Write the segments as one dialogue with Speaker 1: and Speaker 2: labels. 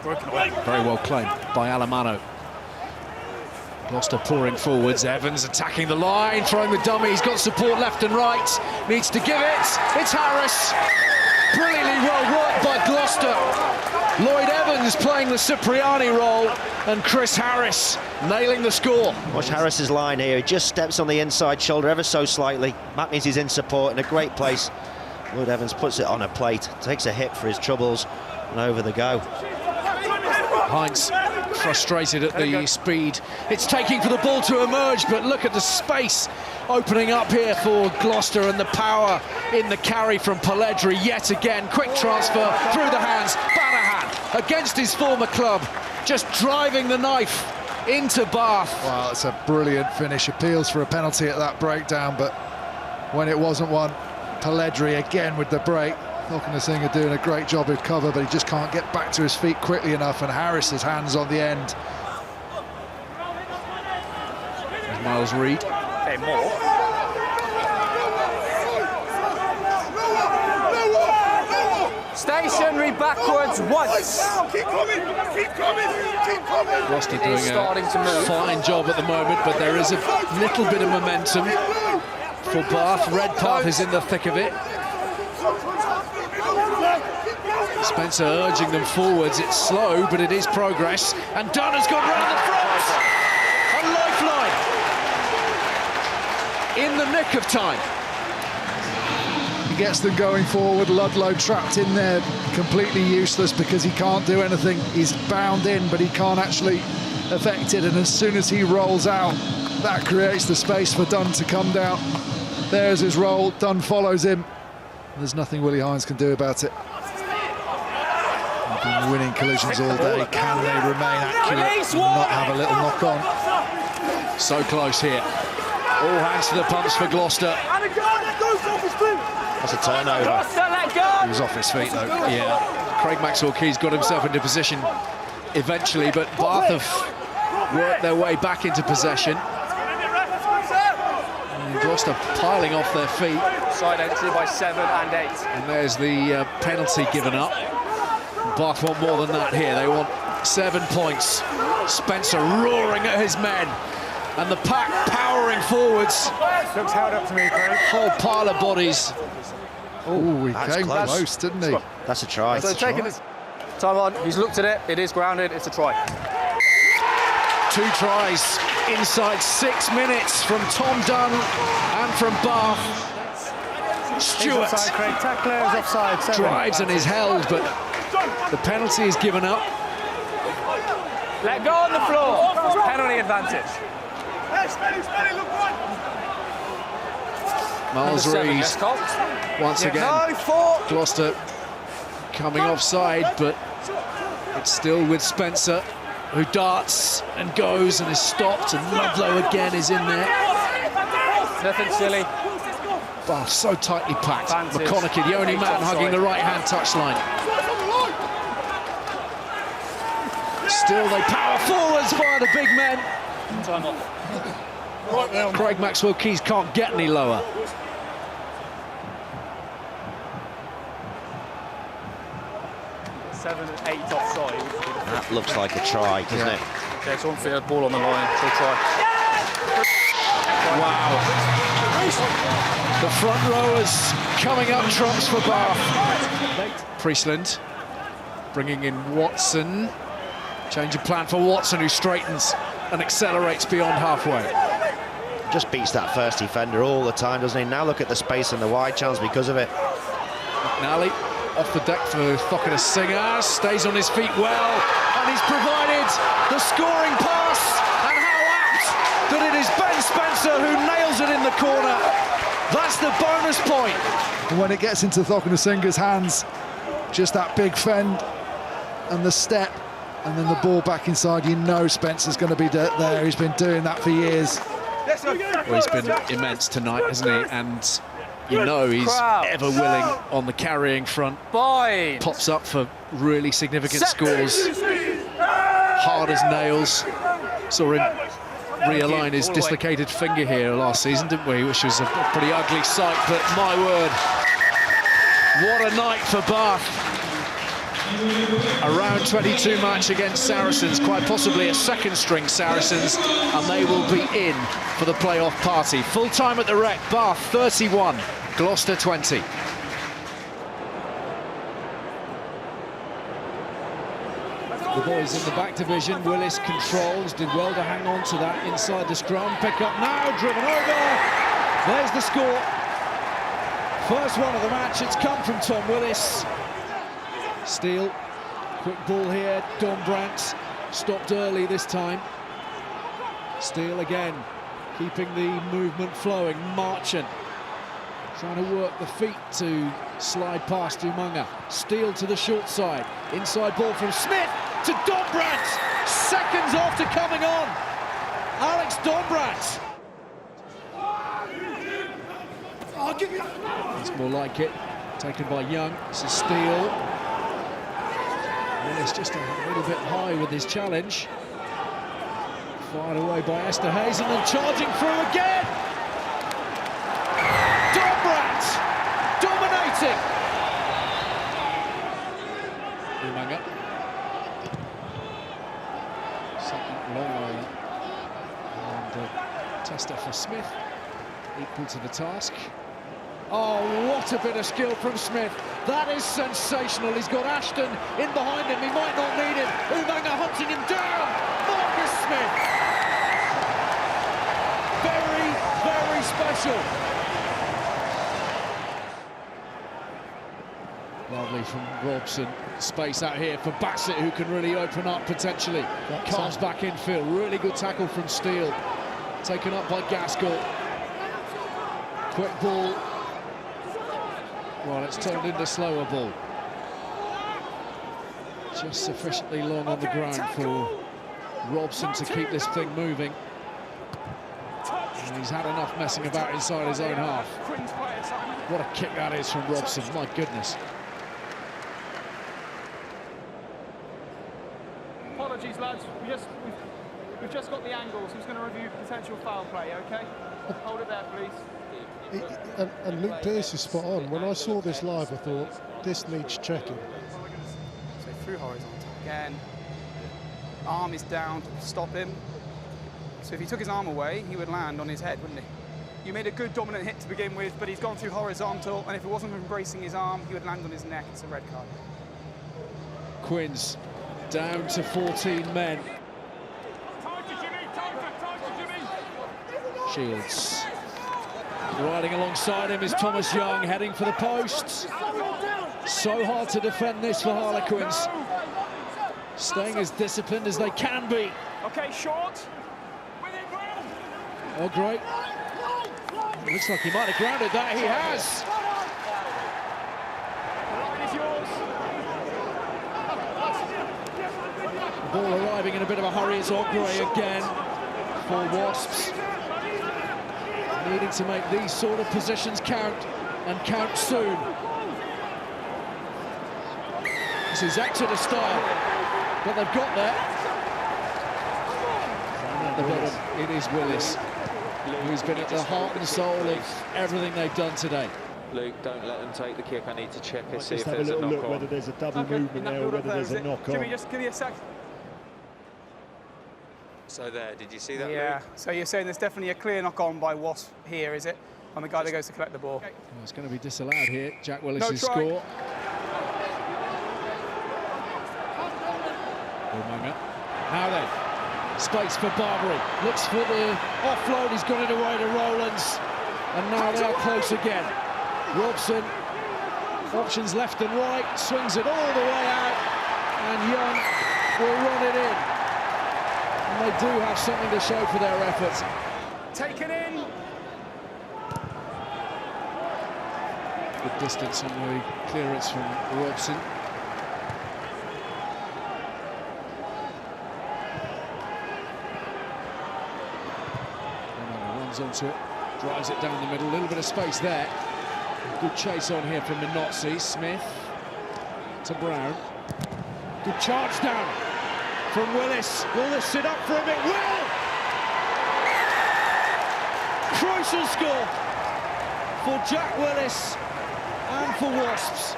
Speaker 1: Very well claimed by Alamano. Gloucester pouring forwards, Evans attacking the line, throwing the dummy, he's got support left and right, needs to give it, it's Harris. Brilliantly well worked by Gloucester. Lloyd Evans playing the Cipriani role, and Chris Harris nailing the score.
Speaker 2: Watch Harris's line here, he just steps on the inside shoulder ever so slightly. That means he's in support in a great place. Lloyd Evans puts it on a plate, takes a hit for his troubles, and over the go.
Speaker 1: Hines frustrated at the speed it's taking for the ball to emerge, but look at the space opening up here for Gloucester and the power in the carry from Pelledri yet again. Quick transfer through the hands, Banahan against his former club, just driving the knife into Bath.
Speaker 3: Well, it's a brilliant finish, appeals for a penalty at that breakdown, but when it wasn't one, Pelledri again with the break. Falconer-Singer doing a great job of cover, but he just can't get back to his feet quickly enough, and Harris's hands on the end.
Speaker 1: There's Miles Reed.
Speaker 4: Hey, more. Stationary backwards once.
Speaker 5: Keep coming, keep coming, keep coming.
Speaker 1: Gloucester doing a fine job at the moment, but there is a little bit of momentum for Bath. Redpath is in the thick of it. Spencer urging them forwards. It's slow, but it is progress. And Dunn has gone round the front. A lifeline in the nick of time.
Speaker 3: He gets them going forward. Ludlow trapped in there, completely useless because he can't do anything. He's bound in, but he can't actually affect it. And as soon as he rolls out, that creates the space for Dunn to come down. There's his roll. Dunn follows him. There's nothing Willie Hines can do about it. They've been winning collisions all day. Can they remain accurate and not have a little knock on?
Speaker 1: So close here. All hands to the pumps for Gloucester.
Speaker 2: That's a turnover.
Speaker 1: He was off his feet though. Yeah. Craig Maxwell-Key's got himself into position eventually, but Bath have worked their way back into possession. And Gloucester piling off their feet.
Speaker 4: Side entry by 7 and 8.
Speaker 1: And there's the penalty given up. Bath want more than that here. They want 7 points. Spencer roaring at his men. And the pack powering forwards.
Speaker 4: Looks held up to me, Craig.
Speaker 1: Whole pile of bodies.
Speaker 3: Oh, he came close, didn't he?
Speaker 2: That's a try.
Speaker 4: So taking his time on, he's looked at it, it is grounded, it's a try.
Speaker 1: 2 tries inside 6 minutes from Tom Dunn and from Bath. Stewart drives and is held, but the penalty is given up.
Speaker 4: Let go on the floor. Penalty advantage.
Speaker 1: Miles Reed once again. Gloucester coming offside, but it's still with Spencer, who darts and goes and is stopped, and Ludlow again is in there.
Speaker 4: Nothing silly.
Speaker 1: Bath so tightly packed. McConaughey, the only man hugging the right-hand touchline. Still they power forwards via the big men.
Speaker 4: Time off.
Speaker 1: Craig Maxwell-Keyes can't get any lower.
Speaker 4: Seven and 8 offside.
Speaker 2: That looks like a try, doesn't it?
Speaker 4: Yeah, it's unfair, ball on the line, so try.
Speaker 1: Wow. The front rowers coming up trumps for Bath. Priestland bringing in Watson. Change of plan for Watson, who straightens and accelerates beyond halfway.
Speaker 2: Just beats that first defender all the time, doesn't he? Now look at the space and the wide chance because of it.
Speaker 1: McNally off the deck for Falconer-Singer, stays on his feet well, and he's provided the scoring pass, and how apt that it is Ben Spencer who nails it in the corner. That's the bonus point.
Speaker 3: And when it gets into Falconer-Singer's hands, just that big fend and the step, and then the ball back inside, you know Spencer's going to be there. He's been doing that for years.
Speaker 1: Well, he's been immense tonight, hasn't he? And you know he's ever willing on the carrying front. Pops up for really significant scores. Hard as nails. Saw him realign his dislocated finger here last season, didn't we? Which was a pretty ugly sight, but my word, what a night for Bath. A round 22 match against Saracens, quite possibly a second-string Saracens, and they will be in for the playoff party. Full time at the Rec, Bath 31, Gloucester 20. The boys in the back division, Willis controls, did well to hang on to that inside the scrum. Pick up now, driven over. There's the score. First one of the match, it's come from Tom Willis. Steele, quick ball here, Dombrandt, stopped early this time. Steele again, keeping the movement flowing. Marchant, trying to work the feet to slide past Umunga. Steele to the short side, inside ball from Smith to Dombrandt, seconds after coming on. Alex Dombrandt. It's more like it, taken by Young. This is Steele. Willis just a little bit high with his challenge. Fired away by Esther Hayes and then charging through again. Dombrandt dominating. Umunga. Second long and tester for Smith. Equal to the task. Oh, what a bit of skill from Smith. That is sensational. He's got Ashton in behind him. He might not need it. Umunga hunting him down. Marcus Smith. Very, very special. Lovely from Robson. Space out here for Bassett, who can really open up potentially. Comes back infield. Really good tackle from Steele. Taken up by Gaskell. Quick ball. Well, it's turned into slower ball. Just sufficiently long on the ground for Robson to keep this thing moving. And he's had enough messing about inside his own half. What a kick that is from Robson, my goodness.
Speaker 4: Apologies, lads. We've just got the angles. Who's going to review potential foul play, OK? Hold it there, please.
Speaker 6: And Luke Pearce is spot on. When I saw this live, I thought, this needs checking.
Speaker 7: So through horizontal again. Arm is down to stop him. So if he took his arm away, he would land on his head, wouldn't he? You made a good dominant hit to begin with, but he's gone through horizontal, and if it wasn't embracing his arm, he would land on his neck. It's a red card.
Speaker 1: Quins down to 14 men. Shields. Riding alongside him is Thomas Young, heading for the posts. So hard to defend this for Harlequins. Staying as disciplined as they can be.
Speaker 4: OK, short.
Speaker 1: Oh, great. Looks like he might have grounded that. He has. The ball arriving in a bit of a hurry. It's Ogre again for Wasps. Needing to make these sort of positions count, and count soon. This is Exeter style, but they've got there. And at the bottom, it is Willis, who's been at the heart and soul of everything they've done today.
Speaker 8: Luke, don't let them take the kick. I need to check and see if
Speaker 6: have
Speaker 8: there's
Speaker 6: a
Speaker 8: a
Speaker 6: little
Speaker 8: knock
Speaker 6: look
Speaker 8: on.
Speaker 6: whether there's a double movement there or whether there's a knock on.
Speaker 4: Jimmy, just give me a sec.
Speaker 8: So there, did you see that,
Speaker 7: Yeah,
Speaker 8: Luke?
Speaker 7: so you're saying there's definitely a clear knock-on by Wasp here, is it? On the guy that goes to collect the ball.
Speaker 1: Well, it's going to be disallowed here. Jack Willis's
Speaker 7: try.
Speaker 1: score. Umunga. Now then, space for Barbary. Looks for the offload. He's got it away to Rowlands. And now they are close again. Robson, options left and right, swings it all the way out. And Young will run it in. And they do have something to show for their efforts.
Speaker 4: Taken in.
Speaker 1: Good distance on the clearance from Robson. Runs onto it, drives it down the middle, a little bit of space there. Good chase on here from Minozzi. Smith to Brown. Good charge down from Willis. Will this sit up for him? It will! Crucial score for Jack Willis and for Wasps.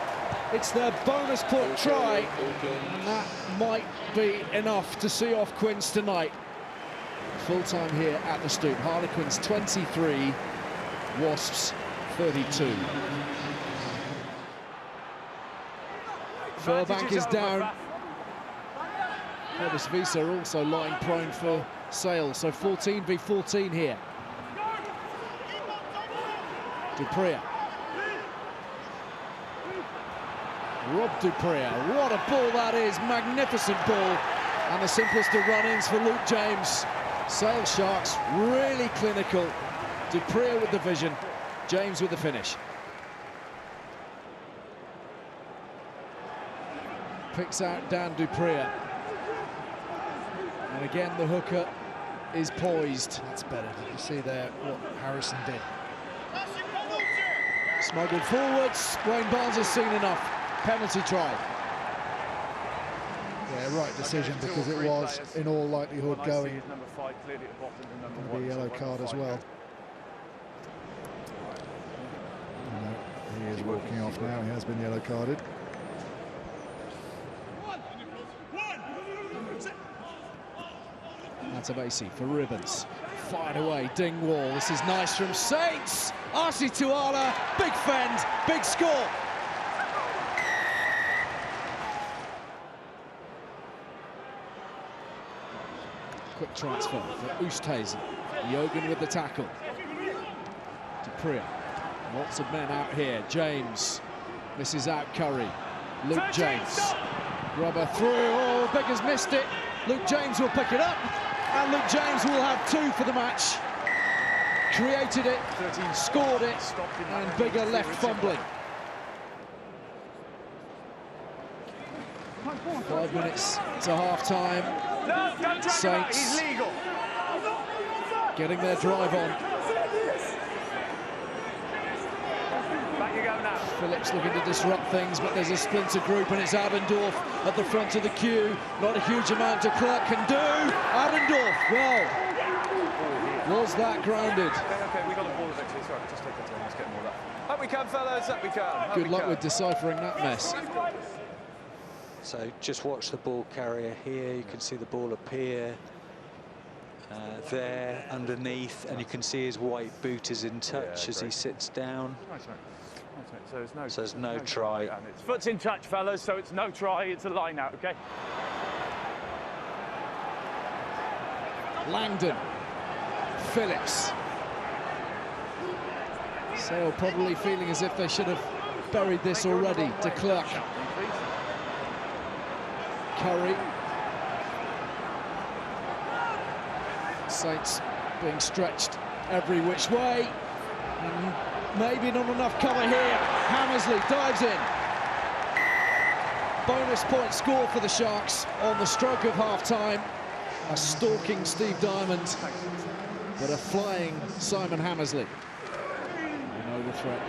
Speaker 1: It's their bonus point try, and that might be enough to see off Quins tonight. Full time here at the Stoop. Harlequins 23, Wasps 32. Furbank is down. Elvis Visa also lying prone for Sale, so 14 v 14 here. Dupria. Rob Dupria, what a ball that is, magnificent ball. And the simplest of run-ins for Luke James. Sale Sharks really clinical. Dupria with the vision, James with the finish. Picks out Dan Dupria. And again, the hooker is poised.
Speaker 3: That's better. Did you see there what Harrison did?
Speaker 1: Smuggled forwards. Wayne Barnes has seen enough. Penalty try.
Speaker 3: Yeah, right decision, because it was, in all likelihood, going to be a yellow card as well. No, he is walking off now. He has been yellow carded.
Speaker 1: Matavesi for Ribbons. Fired away, Dingwall. This is nice from Saints. Arsi Tuala, big fend, big score. Quick transfer for Oosthuizen. Jogan with the tackle. Dupria. Lots of men out here. James. This is out Curry. Luke James. Grubber through. Oh, Bigger's missed it. Luke James will pick it up. And Luke James will have 2 for the match. Created it, scored it, and Bigger left fumbling. 5 minutes to half-time. Saints getting their drive on. Phillips looking to disrupt things, but there's a splinter group, and it's Adendorf at the front of the queue. Not a huge amount de Klerk can do. Adendorf, well, was that grounded?
Speaker 9: Okay, we got the ball eventually. Sorry, just take the turn. Let's get more of that. Up we come, fellas. Up we come.
Speaker 1: Good luck with deciphering that mess.
Speaker 8: So just watch the ball carrier here. You can see the ball appear there underneath, and you can see his white boot is in touch as he sits down.
Speaker 9: So
Speaker 8: there's no try.
Speaker 9: Foot's in touch, fellas, so it's no try. It's a line out, okay?
Speaker 1: Langdon. Phillips. Sale probably feeling as if they should have buried this already. De Klerk. Curry. Saints being stretched every which way. And maybe not enough cover here. Hammersley dives in. Bonus point score for the Sharks on the stroke of half-time. A stalking Steve Diamond, but a flying Simon Hammersley. You know the threat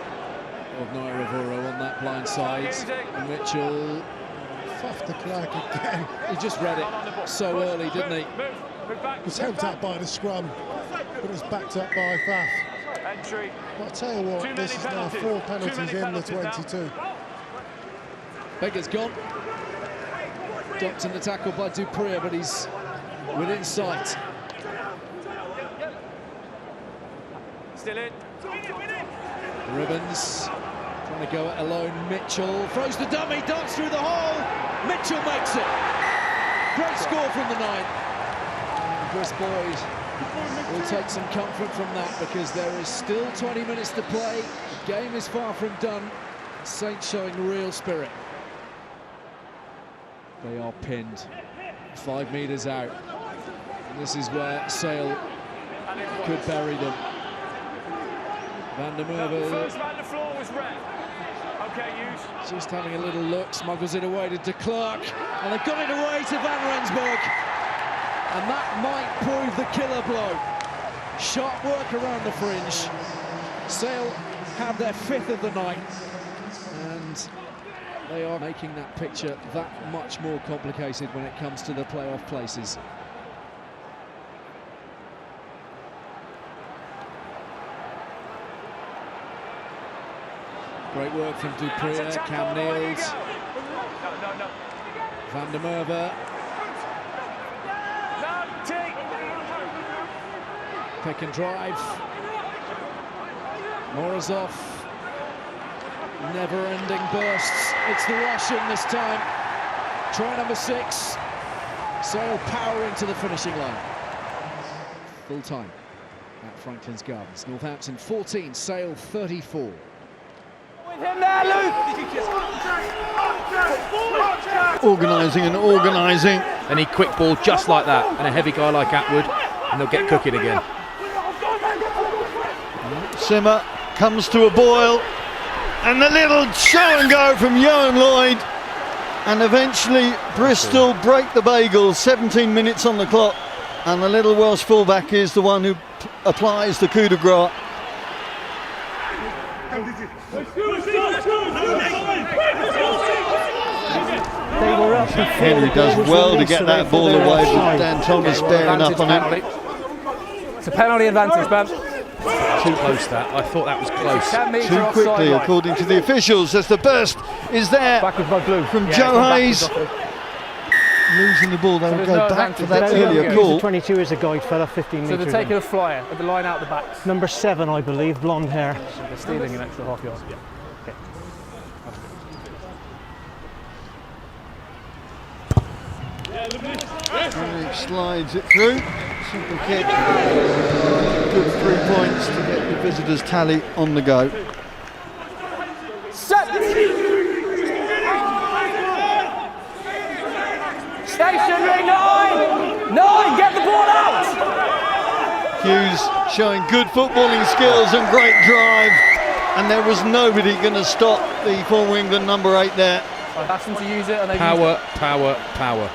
Speaker 1: of Naira Vuro on that blind side. And Mitchell.
Speaker 6: Fuff de Klerk again.
Speaker 1: He just read it so early, didn't he?
Speaker 6: Was helped out by the scrum, but was backed up by Faf. But I tell you what, this is now 4 penalties in the 22.
Speaker 1: Beggar's gone. Dumped in the tackle by Dupria, but he's within sight.
Speaker 9: Still in.
Speaker 1: Ribbons trying to go it alone. Mitchell throws the dummy, darts through the hole. Mitchell makes it. Great score from the 9. Chris Boyd will take some comfort from that, because there is still 20 minutes to play. The game is far from done. Saints showing real spirit. They are pinned 5 metres out. And this is where Sale could bury them. Van der Merwe.
Speaker 9: First man to the floor was red. Okay, Hughes.
Speaker 1: Just having a little look, smuggles it away to de Klerk, and they've got it away to Van Rensburg. And that might prove the killer blow. Sharp work around the fringe. Sale have their 5th of the night, and they are making that picture that much more complicated when it comes to the playoff places. Great work from Dupree, Cam Niels, Van der Merwe. Pick and drive. Morozov. Never-ending bursts. It's the Russian this time. Try number 6. Sale powering to the finishing line. Full time at Franklin's Gardens. Northampton 14, Sale 34.
Speaker 4: With him there, Luke!
Speaker 10: Organising and organising.
Speaker 11: Any quick ball just like that, and a heavy guy like Atwood, and they'll get cooking again.
Speaker 10: Simmer comes to a boil, and the little show and go from Johan Lloyd, and eventually Bristol break the bagel. 17 minutes on the clock, and the little Welsh fullback is the one who applies the coup de grace. Henry does well to get that ball away, but Dan Thomas bearing up on it.
Speaker 4: It's a penalty advantage, man.
Speaker 11: Too close that. I thought that was close.
Speaker 10: Too quickly, according to the officials, as the burst is there from Joe Hayes. Losing the ball, they will go back for that earlier call.
Speaker 12: 22 is a guide fella, 15 metres.
Speaker 4: So they're taking a flyer at the line out the back.
Speaker 12: Number 7, I believe, blonde hair.
Speaker 4: So they're stealing an extra half yard. Yeah.
Speaker 10: Henry slides it through. Simple kick. Good 3 points to get the visitors' tally on the go.
Speaker 4: Set! Stationary 9! 9, get the ball out!
Speaker 10: Hughes showing good footballing skills and great drive, and there was nobody going to stop the former England number 8 there.
Speaker 4: I asked them to use it and they
Speaker 11: Power, power, power.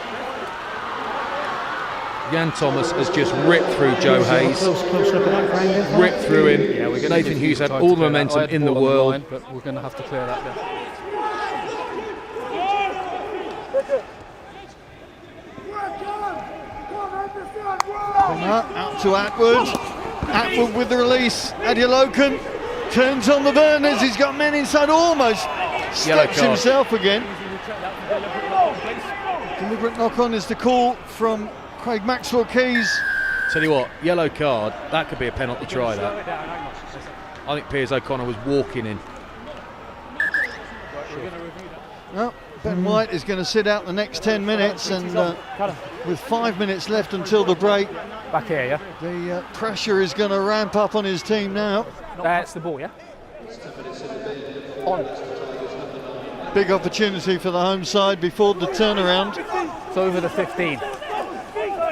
Speaker 11: Jan Thomas has just ripped through Joe Hayes, ripped through him.
Speaker 4: Yeah, we're
Speaker 11: Nathan Hughes had all the momentum in the world.
Speaker 4: Line, but we're going to have to clear that bit.
Speaker 10: Out to Atwood. Atwood with the release. Adeolokan turns on the burners. He's got men inside, almost steps himself again. Deliberate knock-on is the call from Craig Maxwell Keys.
Speaker 11: Tell you what, yellow card, that could be a penalty try, that. I think Piers O'Connor was walking in.
Speaker 10: Well, Ben White is going to sit out the next 10 minutes, and with 5 minutes left until the break,
Speaker 4: back here, yeah.
Speaker 10: The pressure is going to ramp up on his team now.
Speaker 4: That's the ball, yeah. On.
Speaker 10: Big opportunity for the home side before the turnaround.
Speaker 4: It's over the 15.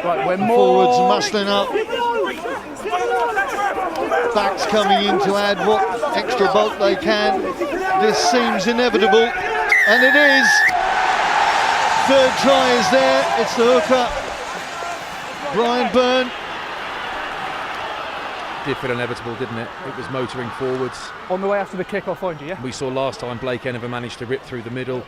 Speaker 4: Right, we're
Speaker 10: more forwards muscling up. Backs coming in to add what extra bulk they can. This seems inevitable, and it is. Third try is there. It's the hooker, Brian Byrne.
Speaker 11: Did feel inevitable, didn't it? It was motoring forwards.
Speaker 4: On the way after the kick-off, find you, yeah?
Speaker 11: We saw last time Blake Enever managed to rip through the middle.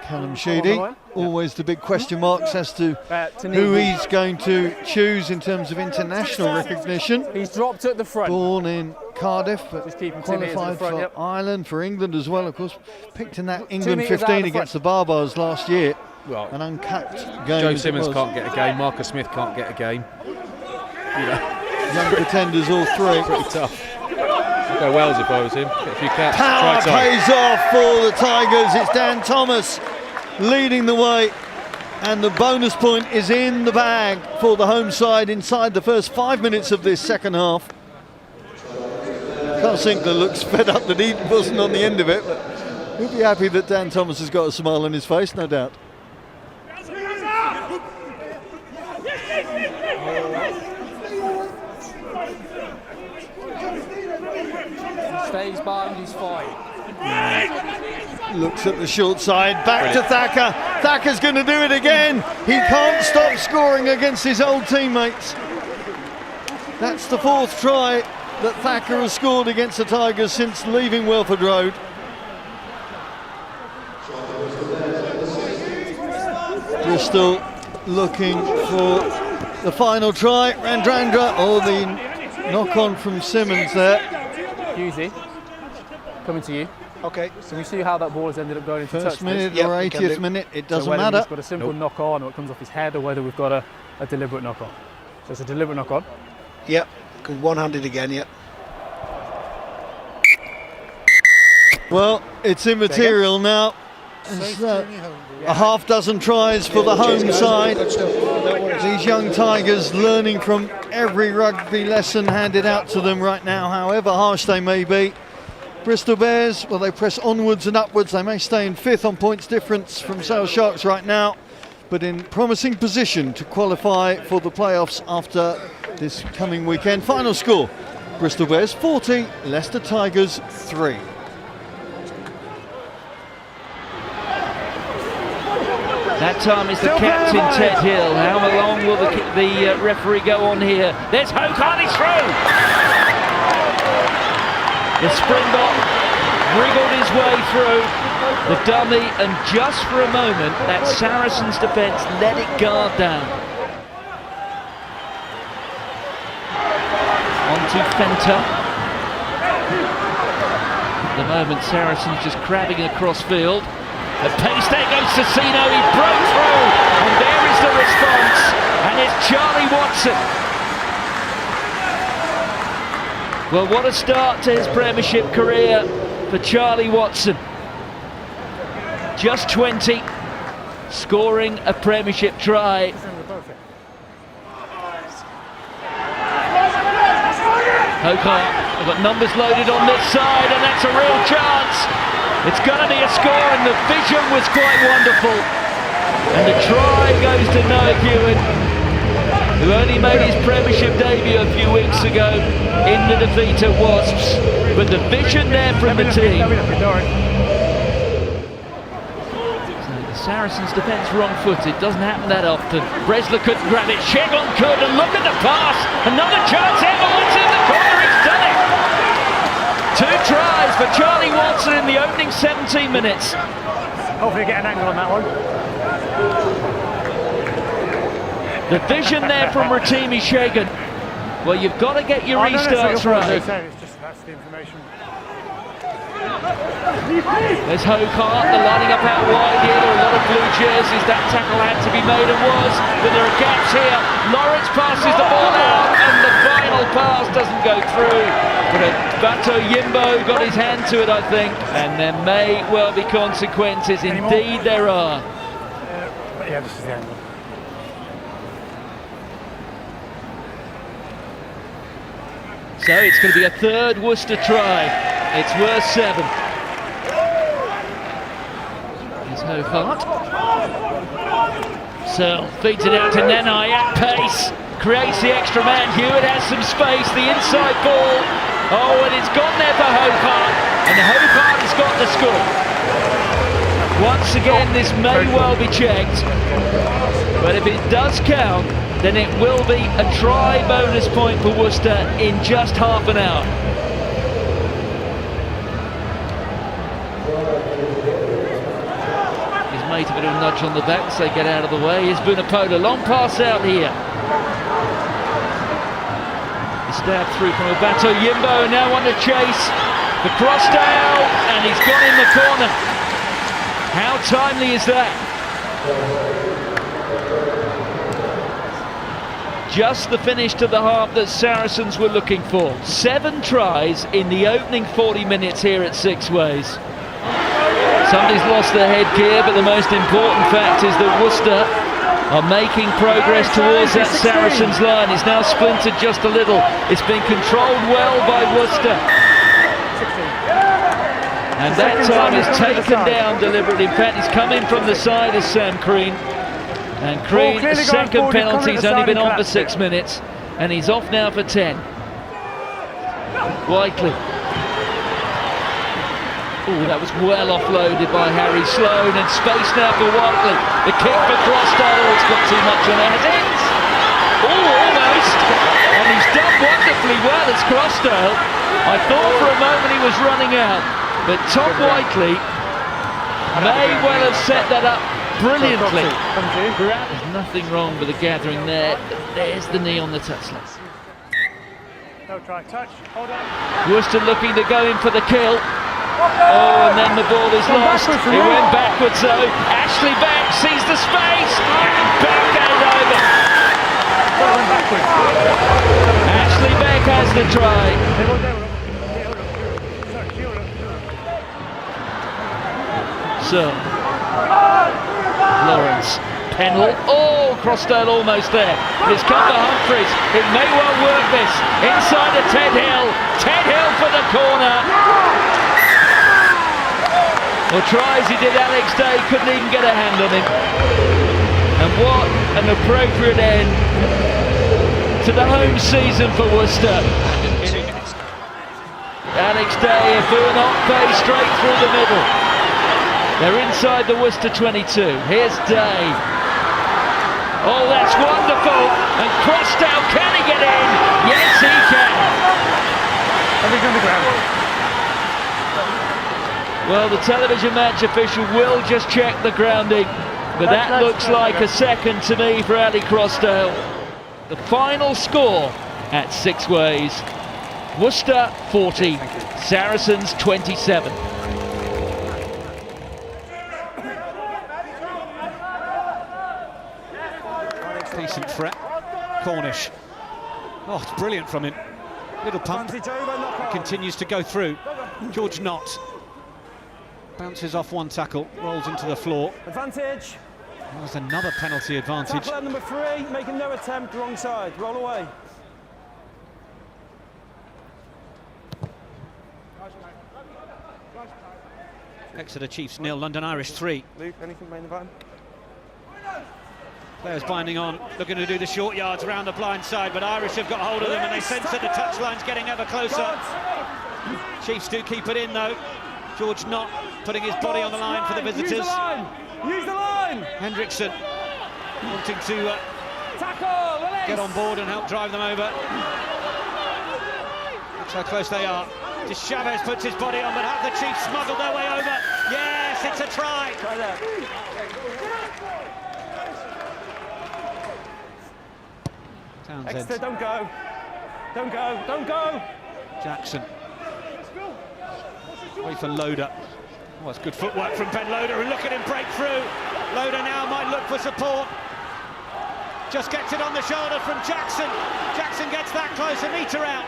Speaker 10: Callum Sheedy, always the big question marks as to who he's going to choose in terms of international recognition.
Speaker 4: He's dropped at the front.
Speaker 10: Born in Cardiff, but qualified for Ireland, for England as well, of course. Picked in that England 15 against the Barbars last year.
Speaker 11: Well,
Speaker 10: an uncapped game.
Speaker 11: Joe Simmons can't get a game. Marcus Smith can't get a game. You know,
Speaker 10: young pretenders, all three.
Speaker 11: Pretty tough. I'd go Wales if I was him. Get a few caps.
Speaker 10: Power pays off for the Tigers. It's Dan Thomas leading the way, and the bonus point is in the bag for the home side inside the first 5 minutes of this second half. Carl Sinclair looks fed up that he wasn't on the end of it, but he'll be happy that Dan Thomas has got a smile on his face, no doubt.
Speaker 4: Stays behind, he's fine.
Speaker 10: Looks at the short side, back to Thacker. Thacker's going to do it again. He can't stop scoring against his old teammates. That's the fourth try that Thacker has scored against the Tigers since leaving Welford Road. Bristol looking for the final try. Randrandra, or the Knock on from Simmons there.
Speaker 7: Husey, coming to you.
Speaker 9: Okay.
Speaker 7: So we see how that ball has ended up going into touch.
Speaker 10: First minute or 80th minute, it doesn't
Speaker 7: whether
Speaker 10: matter.
Speaker 7: We've got a simple knock on, or it comes off his head, or whether we've got a deliberate knock on. So it's a deliberate knock on.
Speaker 9: Yep. One-handed again. Yep.
Speaker 10: Well, it's immaterial now. It's, a half dozen tries for the home side. These young Tigers learning from every rugby lesson handed out to them right now, however harsh they may be. Bristol Bears, well, they press onwards and upwards. They may stay in 5th on points difference from Sale Sharks right now, but in promising position to qualify for the playoffs after this coming weekend. Final score, Bristol Bears 40, Leicester Tigers 3.
Speaker 13: That time is the captain, Ted Hill. How long will the referee go on here? There's Hogarth, he's through! The Springbok wriggled his way through the dummy, and just for a moment, that Saracens defence let it guard down. On to Fenter. At the moment, Saracens just crabbing across field. The pace, there goes Cicino, he broke through, and there is the response, and it's Charlie Watson. Well, what a start to his Premiership career for Charlie Watson. Just 20, scoring a Premiership try. Hogarth, they've got numbers loaded on this side, and that's a real chance. It's going to be a score, and the vision was quite wonderful. And the try goes to Noah Hewitt, who only made his Premiership debut a few weeks ago in the defeat at Wasps. But the vision there from the team. So the Saracens' defence wrong-footed, doesn't happen that often. Bresler couldn't grab it, Shegon could, and look at the pass. Another chance, Edwards in the corner, he's done it. 2 tries for Charlie Watson in the opening 17 minutes.
Speaker 12: Hopefully get an angle on that one.
Speaker 13: The vision there from Rotimi Shegan. Well, you've got to get your restarts right.
Speaker 12: That's the information.
Speaker 13: There's Hogarth, they're lining up out wide here. There are a lot of blue jerseys. That tackle had to be made and was, but there are gaps here. Lawrence passes the ball out, and the final pass doesn't go through. But Bato Yimbo got his hand to it, I think, and there may well be consequences. Indeed, there are.
Speaker 12: Yeah, this is the angle.
Speaker 13: So it's going to be a 3rd Worcester try. It's worth 7. Here's Hogarth. Searle feeds it out to Nenai at pace. Creates the extra man. Hewitt has some space. The inside ball. Oh, and it's gone there for Hogarth. And Hogarth has got the score. Once again, this may well be checked. But if it does count, then it will be a try bonus point for Worcester in just half an hour. He's made a bit of a nudge on the back, so they get out of the way. Here's Vunipola, long pass out here. He stabbed through from Obato Yimbo, now on the chase for Crossdale, and he's gone in the corner. How timely is that? Just the finish to the half that Saracens were looking for. 7 tries in the opening 40 minutes here at Six Ways. Somebody's lost their headgear, but the most important fact is that Worcester are making progress towards that Saracens line. It's now splintered just a little. It's been controlled well by Worcester. And that time is taken down deliberately. In fact, he's coming from the side of Sam Crean. And Crean, second penalty, he's only been on for 6 minutes, and he's off now for 10. Whiteley. Oh, that was well offloaded by Harry Sloane, and space now for Whiteley. The kick for Crossdale, it's got too much on it. It ends! Oh, almost! And he's done wonderfully well as Crossdale. I thought for a moment he was running out, but Tom Whiteley may well have set that up brilliantly. There's nothing wrong with the gathering there. There's the knee on the touchline.
Speaker 12: No try. Touch. Hold on.
Speaker 13: Worcester looking to go in for the kill. Oh, and then the ball is lost. It went backwards though. Ashley Beck sees the space and Beck goes over. Ashley Beck has the try. So, Lawrence, Pennell, oh, Crossdale almost there. But it's come to Humphreys. It may well work this. Inside to Ted Hill. Ted Hill for the corner. Well, try as he did Alex Day, couldn't even get a hand on him. And what an appropriate end to the home season for Worcester. Alex Day, a burn-off pace straight through the middle. They're inside the Worcester 22. Here's Day. Oh, that's wonderful. And Crossdale, can he get in? Yes, he can.
Speaker 12: Everything's on the ground.
Speaker 13: Well, the television match official will just check the grounding, but that looks like a second to me for Ali Crossdale. The final score at Six Ways, Worcester 40, Saracens 27.
Speaker 1: Decent threat. Cornish. Oh, it's brilliant from him. Little pump. Continues to go through. George Knott. Bounces off one tackle, rolls into the floor.
Speaker 4: Advantage.
Speaker 1: There's another penalty advantage.
Speaker 4: Tackle at number 3, making no attempt, wrong side, roll away.
Speaker 1: Exeter Chiefs 0, London Irish 3.
Speaker 4: Luke, anything main event?
Speaker 1: Players binding on, looking to do the short yards around the blind side, but Irish have got hold of them and they sense that the touchline's getting ever closer. Chiefs do keep it in though. George Knott putting his body on the line for the visitors.
Speaker 4: Use the line! Use the line!
Speaker 1: Hendrickson wanting to get on board and help drive them over. Looks how close they are. Just Chavez puts his body on, but have the Chiefs smuggled their way over? Yes, it's a try!
Speaker 4: Try that.
Speaker 1: Townsend.
Speaker 4: Exeter, don't go. Don't go, don't go!
Speaker 1: Jackson. Away for Loader. Oh, it's good footwork from Ben Loader, and look at him break through. Loader now might look for support. Just gets it on the shoulder from Jackson. Jackson gets that close, a metre out.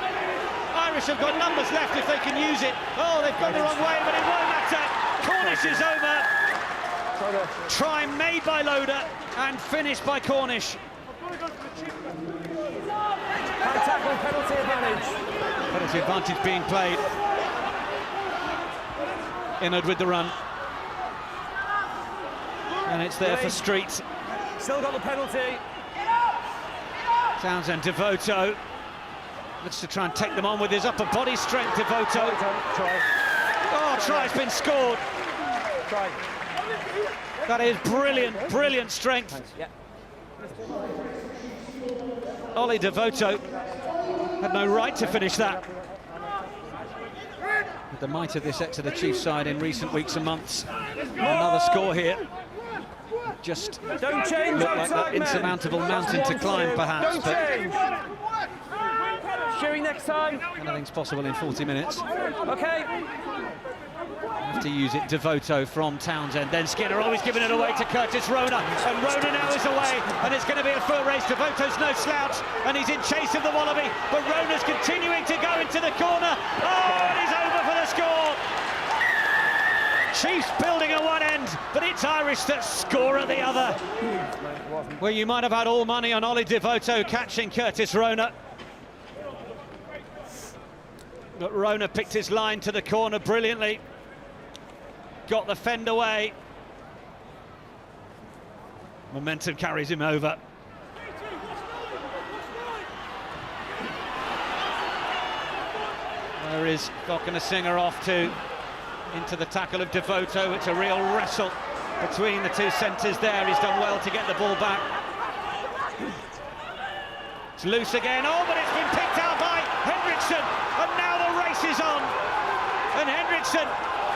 Speaker 1: Irish have got numbers left if they can use it. Oh, they've gone the wrong way, but it won't matter. Cornish is over. Try made by Loader and finished by Cornish.
Speaker 4: High tackle, penalty advantage.
Speaker 1: Penalty advantage being played. Inward with the run. And it's there for Street.
Speaker 4: Still got the penalty.
Speaker 1: Townsend, Devoto. Looks to try and take them on with his upper body strength, Devoto. Oh, try's been scored.
Speaker 4: Try.
Speaker 1: That is brilliant, brilliant strength.
Speaker 4: Yeah.
Speaker 1: Ollie Devoto had no right to finish that. With the might of this Exeter Chiefs side in recent weeks and months. Another score here. Just
Speaker 4: don't change
Speaker 1: looked like that insurmountable mountain to climb, perhaps.
Speaker 4: Don't change. Shearing next time.
Speaker 1: Anything's possible in 40 minutes.
Speaker 4: Okay.
Speaker 1: Have to use it, Devoto from Townsend. Then Skinner always giving it away to Curtis Rona. And Rona now is away. And it's going to be a full race. Devoto's no slouch. And he's in chase of the Wallaby. But Rona's continuing to go into the corner. Oh, it is over for the score. Chiefs building at one end, but it's Irish that score at the other. Well, you might have had all money on Ollie Devoto catching Curtis Rona. But Rona picked his line to the corner brilliantly. Got the fend away. Momentum carries him over. Where is Falconer Singer off to? Into the tackle of Devoto. It's a real wrestle between the two centres there. He's done well to get the ball back. It's loose again. Oh, but it's been picked out by Hendrickson. And now the race is on. And Hendrickson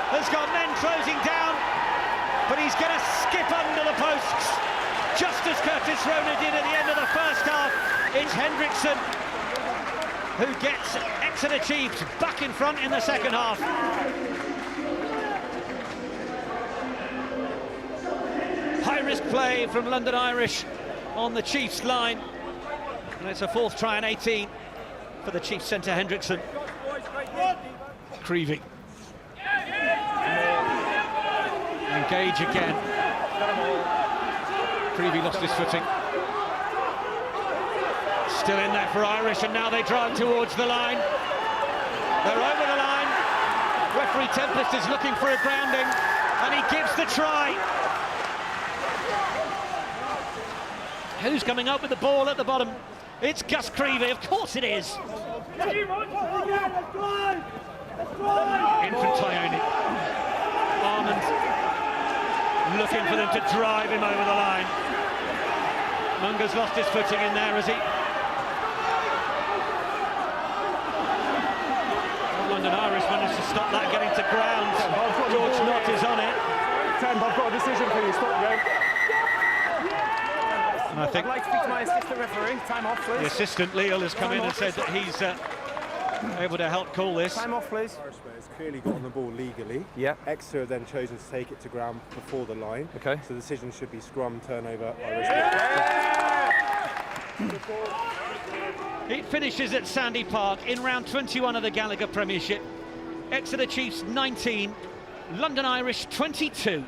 Speaker 1: has got men closing down. But he's going to skip under the posts. Just as Curtis Rona did at the end of the first half. It's Hendrickson
Speaker 14: who gets Exeter Chiefs back in front in the second half. High-risk play from London Irish on the Chiefs line. And it's a fourth try and 18 for the Chiefs centre Hendrickson.
Speaker 1: Creevy. Engage again. Creevy lost his footing. Still in there for Irish, and now they drive towards the line. They're over the line. Referee Tempest is looking for a grounding, and he gives the try.
Speaker 14: Who's coming up with the ball at the bottom? It's Gus Creevy, of course it is.
Speaker 1: Infantaioni. Armand looking for them to drive him over the line. Munga's lost his footing in there, has he? London Irish managed to stop that getting to ground. George Knott is on it.
Speaker 9: Temp, I've got a decision for you. Stop the game.
Speaker 1: And I think
Speaker 9: I'd like to speak to my assistant referee. Time off, please.
Speaker 1: the assistant, Leal, has come in and said that he's able to help call this.
Speaker 9: Time off, please.
Speaker 15: It's clearly got on the ball legally.
Speaker 9: Yeah.
Speaker 15: Exeter have then chosen to take it to ground before the line.
Speaker 9: Okay.
Speaker 15: So the decision should be scrum, turnover, Irish.
Speaker 14: It finishes at Sandy Park in round 21 of the Gallagher Premiership. Exeter Chiefs 19, London Irish 22.